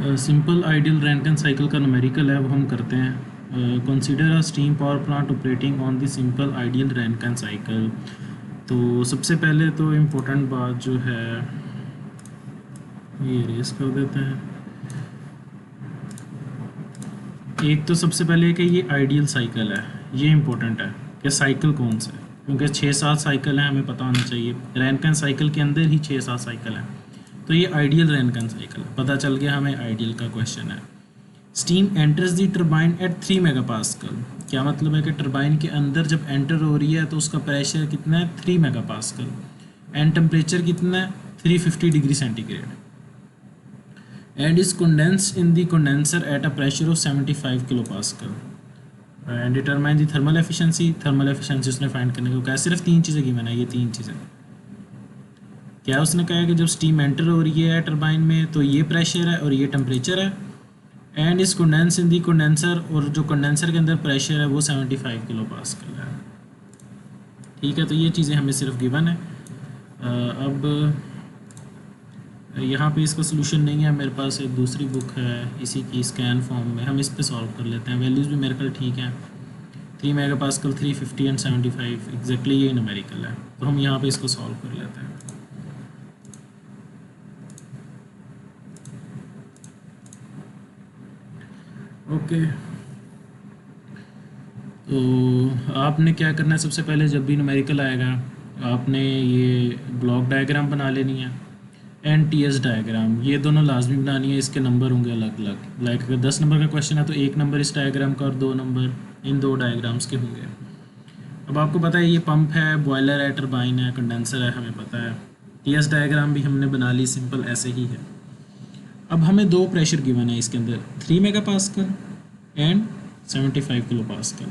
Simple ideal Rankine cycle का numerical है वो हम करते हैं। Consider a steam power plant operating on the simple ideal Rankine cycle. तो सबसे पहले तो इम्पोर्टेंट बात जो है ये रेस कर देते हैं। एक तो सबसे पहले कि ये आइडियल साइकिल है, ये इम्पोर्टेंट है कि साइकिल कौन सा है, क्योंकि 6-7 साइकिल हैं, हमें पता होना चाहिए। रैंकिन साइकिल के अंदर ही 6-7 साइकिल हैं, तो ये आइडियल रैंकिन साइकिल है। पता चल गया हमें आइडियल का क्वेश्चन है। स्टीम एंटर्स दी टरबाइन एट 3 मेगापास्कल। क्या मतलब है कि टरबाइन के अंदर जब एंटर हो रही है तो उसका प्रेशर कितना है, 3 मेगापास्कल, एंड टेम्परेचर कितना है, 350 degree centigrade, and is condensed in the condenser at a pressure of 75 kilo pascal, and determine the thermal efficiency. Thermal efficiency उसने फाइंड करने को कहा। सिर्फ 3 चीज़ें गिवन है, ये 3 चीज़ें। क्या उसने कहा है कि जब स्टीम एंटर हो रही है टरबाइन में तो ये प्रेशर है और ये टेम्परेचर है, एंड इस कंडेंस इन दी कंडेंसर, और जो कंडेंसर के अंदर प्रेशर है वो 75 किलो पास्कल है। ठीक है, तो ये चीज़ें हमें सिर्फ गिवन है। अब यहाँ पे इसका सोल्यूशन नहीं है, मेरे पास एक दूसरी बुक है इसी की स्कैन फॉर्म में, हम इस पे सॉल्व कर लेते हैं। वैल्यूज़ भी मेरे ख्याल ठीक हैं, 3 मेगापास्कल, 350 एंड 75 एग्जैक्टली ये न्यूमेरिकल है, तो हम यहाँ पे इसको सॉल्व कर लेते हैं। ओके, तो आपने क्या करना है, सबसे पहले जब भी न्यूमेरिकल आएगा आपने ये ब्लॉक डायग्राम बना लेनी है, एंड टीएस डायग्राम, ये दोनों लाजमी बनानी है। इसके नंबर होंगे अलग अलग। लाइक अगर 10 नंबर का क्वेश्चन है तो 1 नंबर इस डायग्राम का और 2 नंबर इन 2 डायग्राम्स के होंगे। अब आपको पता है ये पंप है, बॉयलर है, टरबाइन है, कंडेंसर है, हमें पता है। टीएस डायग्राम भी हमने बना ली, सिंपल ऐसे ही है। अब हमें 2 प्रेशर गिवन है इसके अंदर, 3 megapascal and 75 kilo pascal,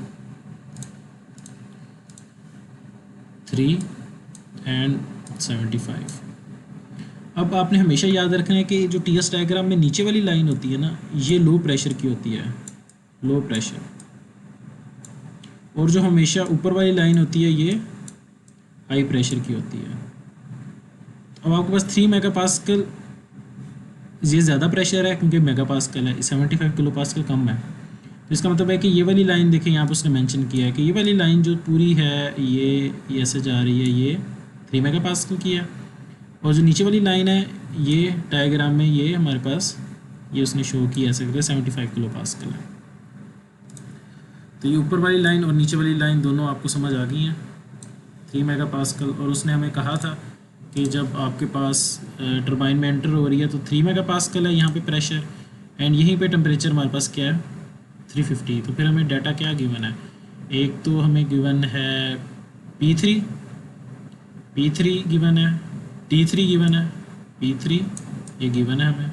3 and 75। अब आपने हमेशा याद रखना है कि जो टीएस डायग्राम में नीचे वाली लाइन होती है ना, ये लो प्रेशर की होती है, लो प्रेशर, और जो हमेशा ऊपर वाली लाइन होती है ये हाई प्रेशर की होती है। अब आपके पास 3 मेगापास्कल ये ज़्यादा प्रेशर है क्योंकि मेगापास्कल है, 75 किलो पास्कल कम है। तो इसका मतलब है कि ये वाली लाइन देखें, यहाँ पर उसने मेंशन किया है कि ये वाली लाइन जो पूरी है ये ऐसे जा रही है, ये 3 मेगापास्कल की है, और जो नीचे वाली लाइन है ये डायग्राम में ये हमारे पास ये उसने शो किया ऐसे करके 75 किलो पास्कल है। तो ये ऊपर वाली लाइन और नीचे वाली लाइन दोनों आपको समझ आ गई हैं, 3 मेगापास्कल। और उसने हमें कहा था कि जब आपके पास टरबाइन में एंटर हो रही है तो 3 मेगापास्कल है यहाँ पे प्रेशर, एंड यहीं पे टेम्परेचर हमारे पास क्या है, 350। तो फिर हमें डाटा क्या गिवन है, एक तो हमें गिवन है P3 गिवन है, T3 गिवन है, P3 ये गिवन है हमें।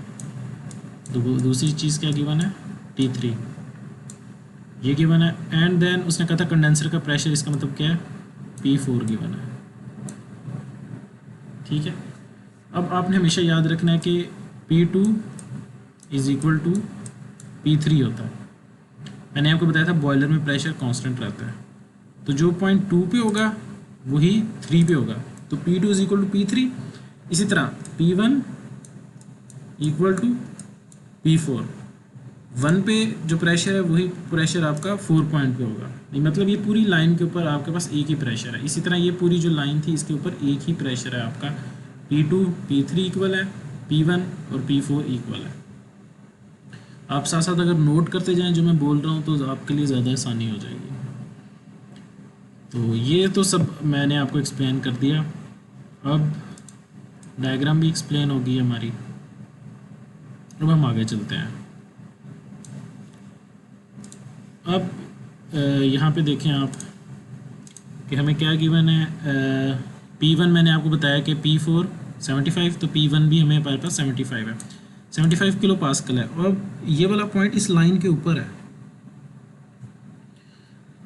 दूसरी चीज़ क्या गिवन है, T3 ये गिवन है, एंड देन उसने कहा था कंडेंसर का प्रेशर, इसका मतलब क्या है, P4 गिवन है। ठीक है, अब आपने हमेशा याद रखना है कि P2 is equal to P3 होता है। मैंने आपको बताया था बॉयलर में प्रेशर कांस्टेंट रहता है, तो जो पॉइंट 2 पे होगा वही 3 पे होगा, तो P2 is equal to P3। इसी तरह P1 इक्वल टू P4, 1 पे जो प्रेशर है वही प्रेशर आपका 4 पॉइंट पे होगा। मतलब ये पूरी लाइन के ऊपर आपके पास एक ही प्रेशर है। इसी तरह ये पूरी जो लाइन थी इसके ऊपर एक ही प्रेशर है आपका, P2 P3 इक्वल है, P1 और P4 इक्वल है। आप साथ साथ अगर नोट करते जाएं जो मैं बोल रहा हूँ तो आपके लिए ज़्यादा आसानी हो जाएगी। तो ये तो सब मैंने आपको एक्सप्लेन कर दिया। अब डायग्राम भी एक्सप्लेन होगी हमारी, अब हम आगे चलते हैं। अब यहाँ पे देखें आप कि हमें क्या गिवन है। P1 मैंने आपको बताया कि P4 75, तो P1 भी हमें हमारे पास 75 है, 75 किलो पास्कल है। और ये वाला पॉइंट इस लाइन के ऊपर है।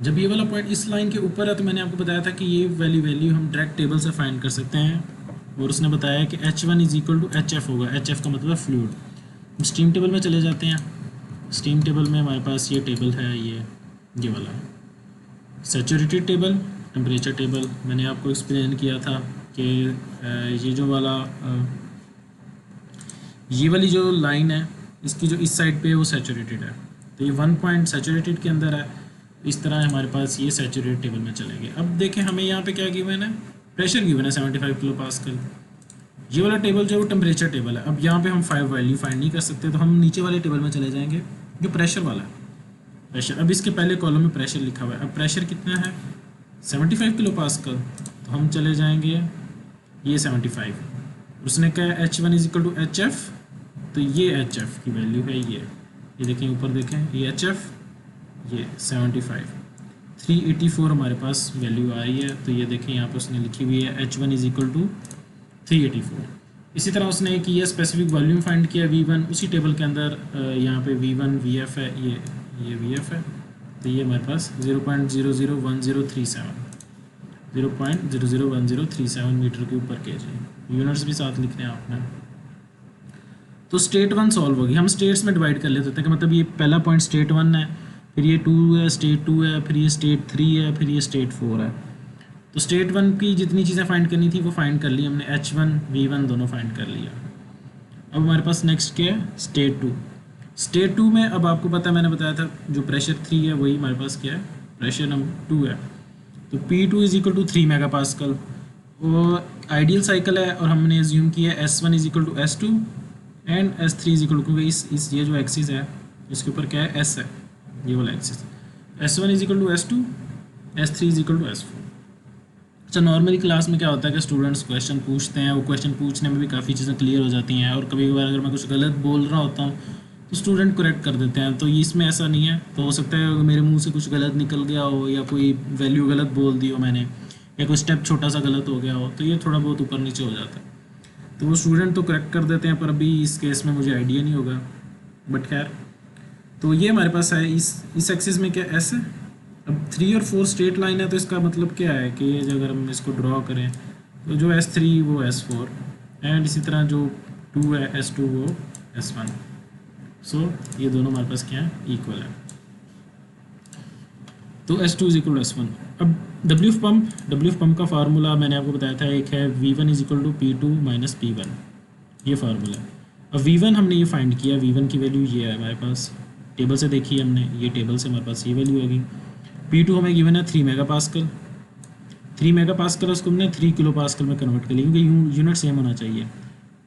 जब ये वाला पॉइंट इस लाइन के ऊपर है तो मैंने आपको बताया था कि ये वैल्यू हम डायरेक्ट टेबल से फाइंड कर सकते हैं, और उसने बताया कि H1 is equal to HF होगा। HF का मतलब है फ्लूइड। हम स्टीम टेबल में चले जाते हैं। स्टीम टेबल में हमारे पास ये टेबल है, ये वाला सैचुरेटेड टेबल, टेम्परेचर टेबल। मैंने आपको एक्सप्लेन किया था कि ये जो वाला ये वाली जो लाइन है इसकी जो इस साइड पे है वो सैचुरेटेड है, तो ये 1 पॉइंट सैचुरेटेड के अंदर है। इस तरह हमारे पास ये सैचुरेटेड टेबल में चलेंगे। अब देखें हमें यहाँ पे क्या गिवन है, प्रेशर गिवन है 75 किलो पास्कल। ये वाला टेबल जो है वो टेम्परेचर टेबल है। अब यहाँ पे हम 5 वैल्यू फाइंड नहीं कर सकते, तो हम नीचे वाले टेबल में चले जाएंगे जो प्रेशर वाला है। प्रेशर, अब इसके पहले कॉलम में प्रेशर लिखा हुआ है। अब प्रेशर कितना है 75 किलो पास्कल, तो हम चले जाएंगे ये 75। उसने कहा है H1 is equal to HF, तो ये HF की वैल्यू है ये देखें ऊपर देखें, ये HF, ये 75, 384 हमारे पास वैल्यू आ रही है। तो ये देखें यहाँ पर उसने लिखी हुई है H1 इज इक्वल टू 384। इसी तरह उसने एक ये स्पेसिफिक वॉल्यूम फाइंड किया V1, उसी टेबल के अंदर यहाँ पे V1 VF है, ये VF है, तो ये हमारे पास 0.001037 0.001037 मीटर के ऊपर kg। यूनिट्स भी साथ लिखने हैं आपने। तो स्टेट 1 सॉल्व होगी। हम स्टेट्स में डिवाइड कर लेते थे कि मतलब ये पहला पॉइंट स्टेट 1 है, फिर ये 2 है, स्टेट 2 है, फिर ये स्टेट 3 है, फिर ये स्टेट 4 है। तो स्टेट 1 की जितनी चीज़ें फाइंड करनी थी वो फाइंड कर ली हमने, H1 V1 दोनों फाइंड कर लिया। अब हमारे पास नेक्स्ट क्या है, स्टेट 2। स्टेट 2 में अब आपको पता है, मैंने बताया था जो प्रेशर 3 है वही हमारे पास क्या है, प्रेशर नंबर 2 है। तो P2 is equal to 3 mega pascal. वो आइडियल साइकिल है और हमने एज्यूम किया है S1 is equal to S2 and S3 is equal to, क्योंकि इस ये जो एक्सिस है इसके ऊपर क्या है, S है, ये वाला axis. S1 is equal to S2, S3 is equal to S4। अच्छा, नॉर्मली क्लास में क्या होता है कि स्टूडेंट्स क्वेश्चन पूछते हैं, वो क्वेश्चन पूछने में भी काफ़ी चीज़ें क्लियर हो जाती हैं, और कभी कभार अगर मैं कुछ गलत बोल रहा होता हूँ तो स्टूडेंट करेक्ट कर देते हैं। तो इसमें ऐसा नहीं है, तो हो सकता है मेरे मुंह से कुछ गलत निकल गया हो, या कोई वैल्यू गलत बोल दी हो मैंने, या कोई स्टेप छोटा सा गलत हो गया हो, तो ये थोड़ा बहुत ऊपर नीचे हो जाता है, तो वो स्टूडेंट तो करेक्ट कर देते हैं। पर अभी इस केस में मुझे आइडिया नहीं होगा, बट खैर। तो ये हमारे पास है, इस एक्सिस में क्या S है। अब 3 और 4 स्ट्रेट लाइन है, तो इसका मतलब क्या है कि ये अगर हम इसको ड्रॉ करें तो जो S3 वो S4, एंड इसी तरह जो 2 है S2 वो S1। सो ये दोनों हमारे पास क्या है, इक्वल है। तो S2 is equal to S1। अब डब्ल्यू एफ पम्प का फार्मूला मैंने आपको बताया था, एक है V1 is equal to P2 minus P1, ये फार्मूला है। अब V1 हमने ये फाइंड किया, V1 की वैल्यू ये है हमारे पास, टेबल से देखी हमने, ये टेबल से हमारे पास ये वैल्यू आ गई। P2 हमें गिवन है 3 मेगा पास्कल, 3 मेगा पास्कल उसको हमने 3 किलो पास्कल में कन्वर्ट कर लिया, क्योंकि यूनिट सेम होना चाहिए।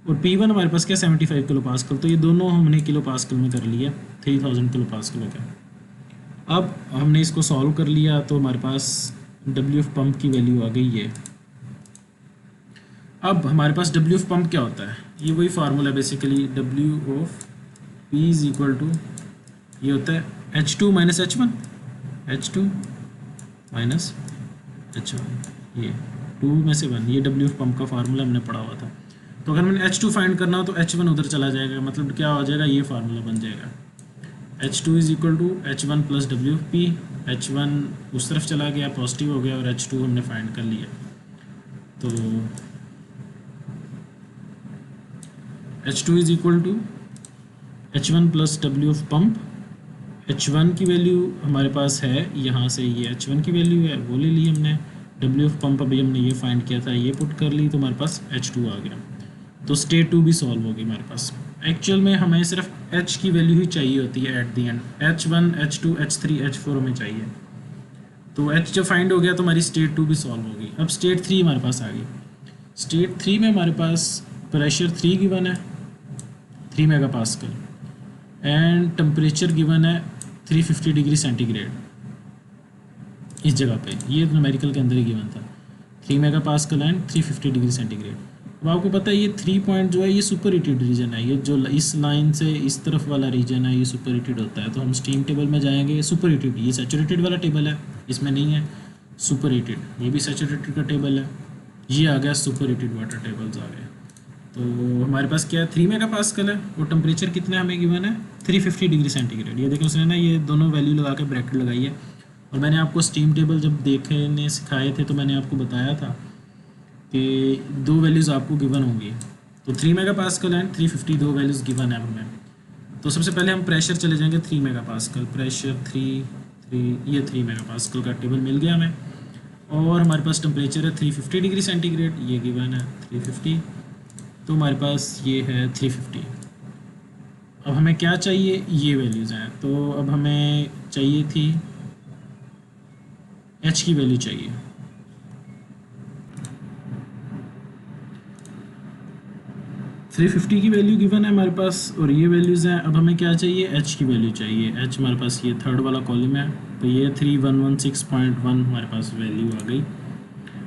और P1 हमारे पास क्या 75 किलो पास्कल, तो ये दोनों हमने किलो पास्कल में कर लिया, 3000 किलो पास्कल हो गया। अब हमने इसको सॉल्व कर लिया, तो हमारे पास WF पम्प की वैल्यू आ गई है। अब हमारे पास WF पम्प क्या होता है, ये वही formula basically, WF P is equal to, ये होता है H2 minus H1, H2 minus H1, ये 2 में से 1, ये WF पम्प का फार्मूला हमने पढ़ा हुआ था। तो अगर मैंने H2 फाइंड करना हो तो H1 उधर चला जाएगा, मतलब क्या हो जाएगा, ये फार्मूला बन जाएगा, H2 is equal to H1 plus WP। H1 उस तरफ चला गया, पॉजिटिव हो गया, और H2 हमने फाइंड कर लिया। तो H2 is equal to H1 plus WF pump. H1 की वैल्यू हमारे पास है यहाँ से, ये H1 की वैल्यू है वो ले ली हमने। WF पम्प अभी हमने ये फाइंड किया था, ये पुट कर ली, तो हमारे पास H2 आ गया। तो स्टेट 2 भी सॉल्व हो गई हमारे पास। एक्चुअल में हमें सिर्फ H की वैल्यू ही चाहिए होती है at the and, H1 H2 H3 H4 हमें चाहिए। तो H जब फाइंड हो गया तो हमारी स्टेट 2 भी सॉल्व हो गई। अब स्टेट 3 हमारे पास आ गई। स्टेट 3 में हमारे पास प्रेशर 3 गिवन है 3 mega pascal, and temperature given है 350 डिग्री सेंटीग्रेड। इस जगह पे ये न्यूमेरिकल के अंदर ही गिवन था, 3 mega pascal and 350 degree centigrade. अब आपको पता है ये 3 पॉइंट जो है ये सुपर हीटेड रीजन है, ये जो इस लाइन से इस तरफ वाला रीजन है ये सुपर हीटेड होता है। तो हम स्टीम टेबल में जाएंगे, सुपर हीटेड, ये सैचुरेटेड वाला टेबल है, इसमें नहीं है सुपर हीटेड, ये भी सैचुरेटेड का टेबल है, ये आ गया सुपर हीटेड वाटर टेबल्स आ गए। तो हमारे पास क्या है 3 मेगा पास्कल है, और टेम्परेचर कितना हमें गिवन है 350 डिग्री सेंटीग्रेड। ये देखें उसने ना ये दोनों वैल्यू लगा के ब्रैकेट लगाई है। और मैंने आपको स्टीम टेबल जब देखने सिखाए थे तो मैंने आपको बताया था कि 2 वैल्यूज़ आपको गिवन होंगी, तो 3 mega pascal and 350 2 values given है हमें। तो सबसे पहले हम प्रेशर चले जाएंगे 3 मेगा पास्कल, प्रेशर 3 ये 3 मेगा पास्कल का टेबल मिल गया हमें। और हमारे पास टेम्परेचर है 350 डिग्री सेंटीग्रेड, ये गिवन है 350, तो हमारे पास ये है 350। अब हमें क्या चाहिए, ये वैल्यूज़ हैं। तो अब हमें चाहिए थी एच की वैल्यू चाहिए। थ्री फिफ्टी की वैल्यू गिवन है हमारे पास और ये वैल्यूज़ हैं। अब हमें क्या चाहिए, एच की वैल्यू चाहिए। एच हमारे पास ये थर्ड वाला कॉलम है, तो ये 3116.1 हमारे पास वैल्यू आ गई।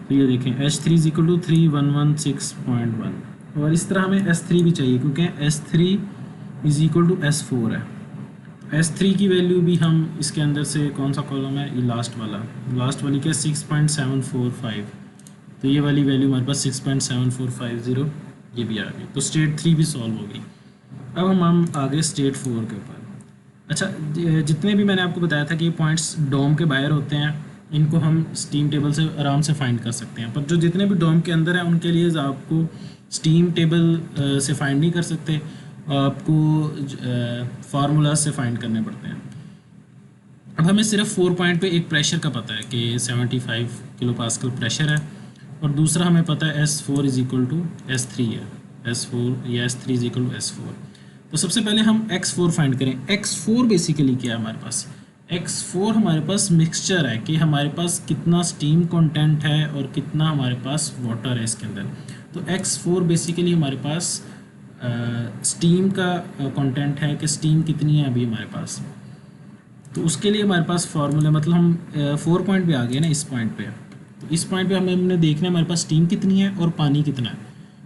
तो ये देखें H three is equal to 3116.1 और इस तरह हमें एस थ्री भी चाहिए क्योंकि S three is equal to S four है। एस थ्री की वैल्यू भी हम इसके अंदर से, कौन सा कॉलम है, ये लास्ट वाली क्या, 6.745। तो ये वाली वैल्यू हमारे पास 6.7450 ये भी आ गई। तो स्टेट थ्री भी सॉल्व हो गई। अब हम आ गए स्टेट फोर के ऊपर। अच्छा, जितने भी मैंने आपको बताया था कि ये पॉइंट्स डोम के बाहर होते हैं, इनको हम स्टीम टेबल से आराम से फाइंड कर सकते हैं, पर जो जितने भी डोम के अंदर हैं उनके लिए आपको स्टीम टेबल से फाइंड नहीं कर सकते, आपको फार्मूला से फाइंड करने पड़ते हैं। अब हमें सिर्फ 4 पॉइंट पे एक प्रेशर का पता है कि 75 किलो पास्कल प्रेशर है और दूसरा हमें पता है S4 is equal to S3 है। S4 या S3 is equal to S4। तो सबसे पहले हम X4 फाइंड करें। X4 बेसिकली क्या है हमारे पास, X4 हमारे पास मिक्सचर है कि हमारे पास कितना स्टीम कंटेंट है और कितना हमारे पास वाटर है इसके अंदर। तो X4 बेसिकली हमारे पास स्टीम का कंटेंट है कि स्टीम कितनी है अभी हमारे पास। तो उसके लिए हमारे पास फार्मूला, मतलब हम 4 पॉइंट पे आ गए ना इस पॉइंट पे। तो इस पॉइंट पे हमने देखना है हमारे पास स्टीम कितनी है और पानी कितना है,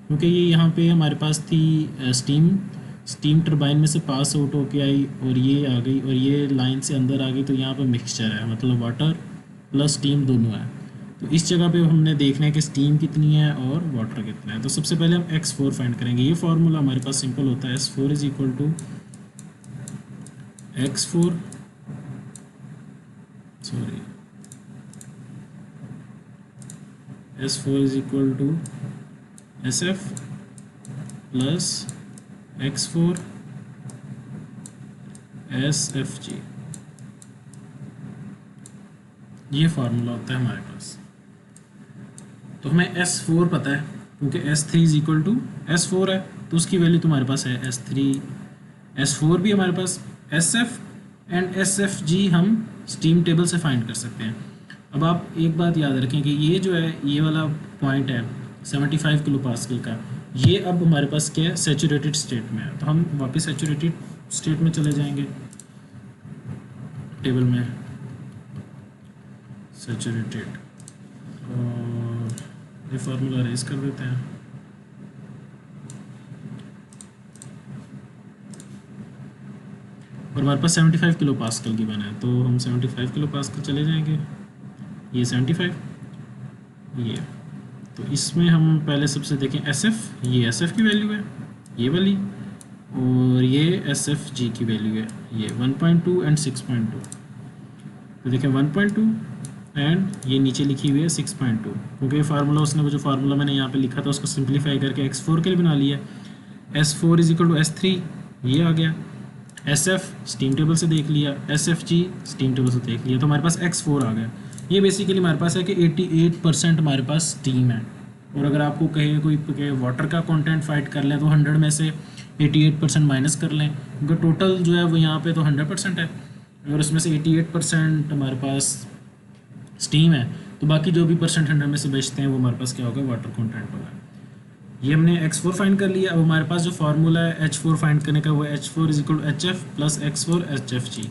क्योंकि ये यहाँ पे हमारे पास थी स्टीम टरबाइन में से पास आउट होके आई और ये आ गई और ये लाइन से अंदर आ गई। तो यहाँ पे मिक्सचर है, मतलब वाटर प्लस स्टीम दोनों है। तो इस जगह पे हमने देखना है कि स्टीम कितनी है और वाटर कितना है। तो सबसे पहले हम X4 फाइंड करेंगे। ये फार्मूला हमारे पास सिंपल होता है, S4 is equal to X4 sorry S4 is equal to SF plus X4 SFG। ये फार्मूला होता है हमारे पास। तो हमें S4 पता है क्योंकि S3 is equal to S4 है, तो उसकी वैल्यू तुम्हारे पास है S3। S4 भी हमारे पास, SF एंड SFG हम स्टीम टेबल से फाइंड कर सकते हैं। अब आप एक बात याद रखें कि ये जो है, ये वाला पॉइंट है 75 किलो पास्कल का, ये अब हमारे पास क्या है, सैचुरेटेड स्टेट में है। तो हम वापस सैचुरेटेड स्टेट में चले जाएंगे टेबल में, सैचुरेटेड, और ये फार्मूला रेज कर देते हैं। और हमारे पास 75 किलो पास्कल की बना है, तो हम 75 किलो पास्कल चले जाएंगे। ये 75, ये, तो इसमें हम पहले सबसे देखें SF, ये SF की वैल्यू है ये वाली, और ये SFG की वैल्यू है ये 1.2 एंड 6.2। तो देखें 1.2 एंड ये नीचे लिखी हुई है 6.2, क्योंकि ये फार्मूला उसने, वो जो फार्मूला मैंने यहाँ पे लिखा था उसको सिंप्लीफाई करके X4 के लिए बना लिया। S4 is equal to S3 ये आ गया, SF स्टीम टेबल से देख लिया, SFG स्टीम टेबल से देख लिया, तो हमारे पास X4 आ गया। ये बेसिकली हमारे पास है कि 88% हमारे पास स्टीम है। और अगर आपको कहे कोई कि वाटर का कंटेंट फाइट कर लें तो 100 में से 88% माइनस कर लें, क्योंकि टोटल जो है वो यहाँ पे तो 100% है और उसमें से 88% हमारे पास स्टीम है, तो बाकी जो भी परसेंट 100 में से बचते हैं वो हमारे पास क्या होगा, वाटर कंटेंट होगा। ये हमने X4 फाइंड कर लिया। अब हमारे पास जो फार्मूला है H4 फाइंड करने का, वो H4 is equal to HF plus X4 HFG।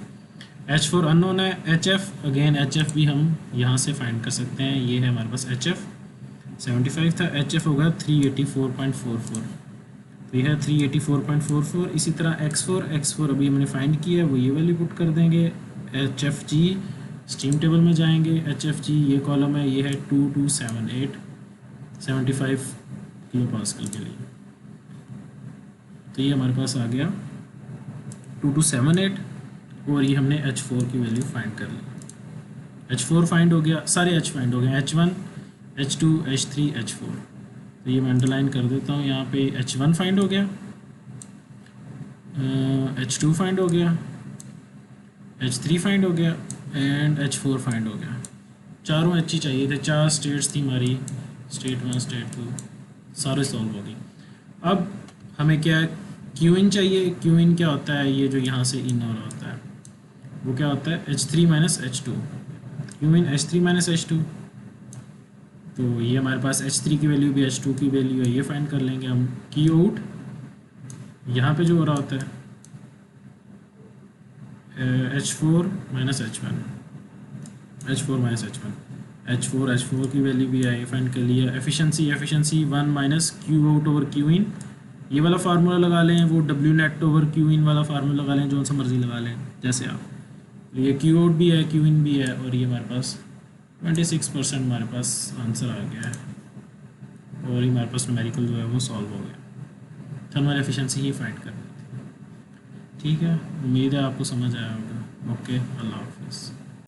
H4 unknown है, HF अगेन HF भी हम यहाँ से फाइंड कर सकते हैं। ये है हमारे पास HF 75 था, HF होगा 384.44, तो ये है 384.44। इसी तरह X4 अभी हमने फाइंड किया, वो ये वैल्यू पुट कर देंगे। HFG स्टीम टेबल में जाएंगे, HFG ये कॉलम है, ये है 2278 75 किलो पास्कल के लिए। तो ये हमारे पास आ गया 2278 और ये हमने H4 की वैल्यू फाइंड कर ली। H4 फाइंड हो गया, सारे H फाइंड हो गए, H1 H2 H3 H4। तो ये मैं अंडरलाइन कर देता हूँ यहाँ पे। H1 फाइंड हो गया, H2 फाइंड हो गया, H3 फाइंड हो गया एंड H4 फाइंड हो गया। चारों H ही चाहिए थे, 4 स्टेट्स थी हमारी, स्टेट 1 स्टेट 2, सारे सॉल्व हो गई। अब हमें क्या क्यू इन चाहिए। क्यू इन क्या होता है, ये जो यहाँ से इन हो रहा होता है वो क्या होता है, H3 minus H2। Q in H3 minus H2, तो ये हमारे पास H3 की वैल्यू भी H2 की वैल्यू है, ये फाइंड कर लेंगे हम। क्यू आउट यहाँ पे जो हो रहा होता है H4 minus H1, H4 minus H4 की वैल्यू भी है, ये फाइंड कर लिया। Efficiency 1 minus Q out over Q in, ये वाला फार्मूला लगा लें, वो W net over Q in वाला फार्मूला लगा लें, जो सा मर्जी लगा लें जैसे आप। तो ये क्यू आउट भी है, क्यू इन भी है, और ये हमारे पास 26% हमारे पास आंसर आ गया है, और ये हमारे पास न्यूमेरिकल जो है वो सॉल्व हो गया। थर्मल एफिशिएंसी ही फाइंड करनी थी। ठीक है, उम्मीद है आपको समझ आया होगा। ओके, अल्लाह हाफिज़।